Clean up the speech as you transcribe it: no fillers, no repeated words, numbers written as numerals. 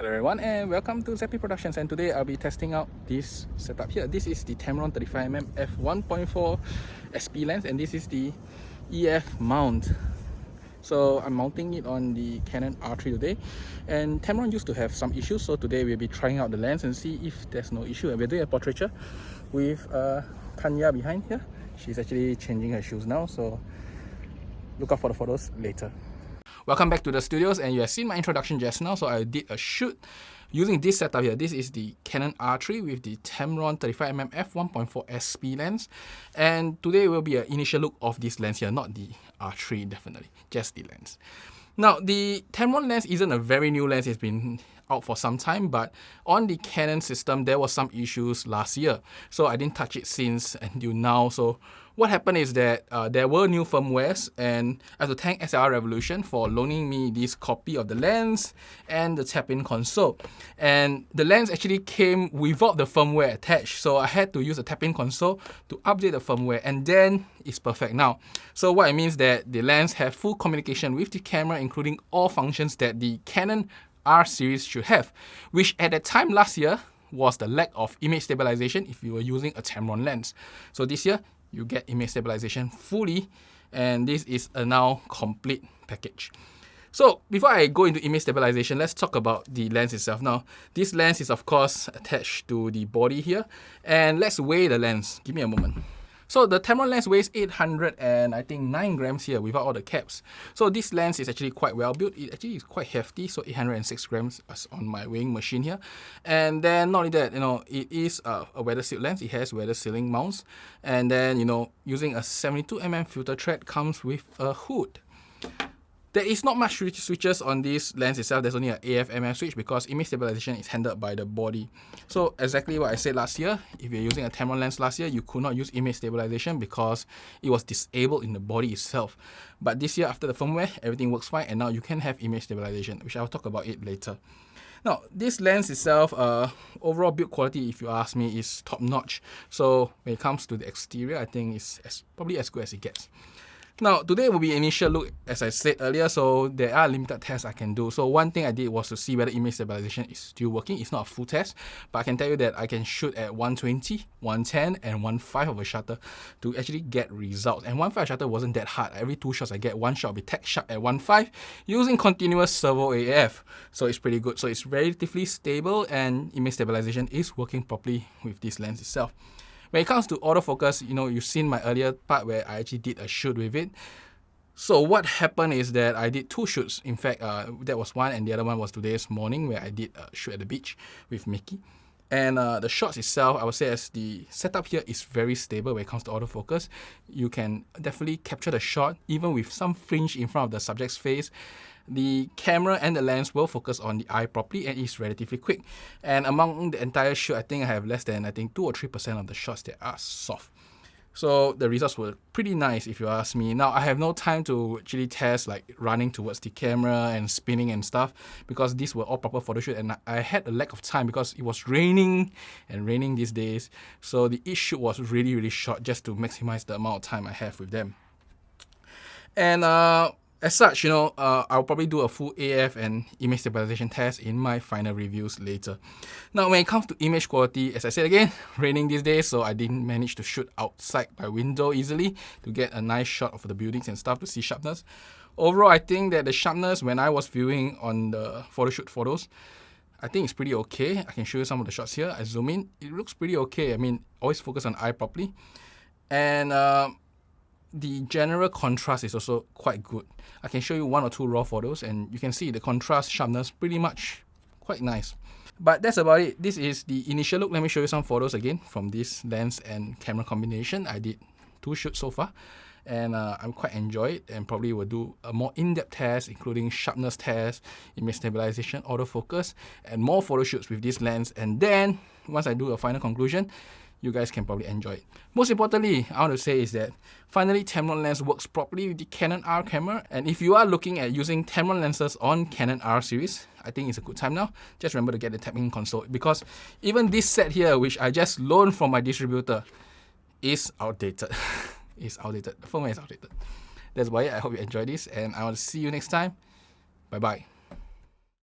Hello everyone and welcome to ZP Productions, and today I'll be testing out this setup here. This is the Tamron 35mm F1.4 SP lens, and this is the EF mount. So I'm mounting it on the Canon R3 today, and Tamron used to have some issues, so today we'll be trying out the lens and see if there's no issue. And we're doing a portraiture with Tanya behind here. She's actually changing her shoes now, so look out for the photos later. Welcome back to the studios, and you have seen my introduction just now. So I did a shoot using this setup here. This is the Canon R3 with the Tamron 35mm F1.4 SP lens, and today will be an initial look of this lens here, not the R3 definitely, just the lens. Now the Tamron lens isn't a very new lens, it's been out for some time, but on the Canon system there was some issues last year, so I didn't touch it since until now. So what happened is that there were new firmwares, and I have to thank SLR Revolution for loaning me this copy of the lens and the tap-in console. And the lens actually came without the firmware attached, so I had to use a tap-in console to update the firmware, and then it's perfect now. So what it means that the lens have full communication with the camera, including all functions that the Canon R series should have, which at that time last year was the lack of image stabilization if you were using a Tamron lens. So this year you get image stabilization fully, and this is a now complete package. So before I go into image stabilization, let's talk about the lens itself. Now this lens is of course attached to the body here, and let's weigh the lens. Give me a moment. So the Tamron lens weighs 809 grams here without all the caps. So this lens is actually quite well built. It actually is quite hefty, so 806 grams on my weighing machine here. And then not only that, it is a weather sealed lens. It has weather sealing mounts. And then, using a 72mm filter thread comes with a hood. There is not much switches on this lens itself. There's only an AF/MF switch because image stabilization is handled by the body. So exactly what I said last year, if you're using a Tamron lens last year, you could not use image stabilization because it was disabled in the body itself. But this year, after the firmware, everything works fine, and now you can have image stabilization, which I'll talk about it later. Now, this lens itself, overall build quality, if you ask me, is top notch. So when it comes to the exterior, I think it's probably as good as it gets. Now, today will be an initial look, as I said earlier, so there are limited tests I can do. So one thing I did was to see whether image stabilization is still working. It's not a full test, but I can tell you that I can shoot at 120, 110, and 1.5 of a shutter to actually get results. And 1.5 shutter wasn't that hard. Every 2 shots I get, 1 shot will be tech sharp at 1.5 using continuous servo AF. So it's pretty good. So it's relatively stable, and image stabilization is working properly with this lens itself. When it comes to autofocus, you've seen my earlier part where I actually did a shoot with it. So what happened is that I did 2 shoots. In fact, that was one, and the other one was today's morning where I did a shoot at the beach with Mickey. And the shots itself, I would say, as the setup here is very stable when it comes to autofocus. You can definitely capture the shot even with some fringe in front of the subject's face. The camera and the lens will focus on the eye properly, and it's relatively quick. And among the entire shoot, I think I have less than 2 or 3% of the shots that are soft. So the results were pretty nice if you ask me. Now I have no time to actually test like running towards the camera and spinning and stuff, because these were all proper photo shoot, and I had a lack of time because it was raining these days. So each shoot was really short just to maximize the amount of time I have with them. And as such, I'll probably do a full AF and image stabilization test in my final reviews later. Now, when it comes to image quality, as I said again, raining these days, so I didn't manage to shoot outside my window easily to get a nice shot of the buildings and stuff to see sharpness. Overall, I think that the sharpness, when I was viewing on the photo shoot photos, I think it's pretty okay. I can show you some of the shots here. I zoom in, it looks pretty okay. I mean, always focus on eye properly. And the general contrast is also quite good. I can show you 1 or 2 raw photos, and you can see the contrast sharpness pretty much quite nice. But that's about it. This is the initial look. Let me show you some photos again from this lens and camera combination. I did 2 shoots so far, and I'm quite enjoyed it, and probably will do a more in-depth test, including sharpness test, image stabilization, autofocus, and more photo shoots with this lens. And then once I do a final conclusion, you guys can probably enjoy it. Most importantly, I want to say is that finally Tamron lens works properly with the Canon R camera, and if you are looking at using Tamron lenses on Canon R series, I think it's a good time now. Just remember to get the tap-in console, because even this set here, which I just loaned from my distributor, is outdated. It's outdated. The firmware is outdated. That's why I hope you enjoy this, and I want to see you next time. Bye bye.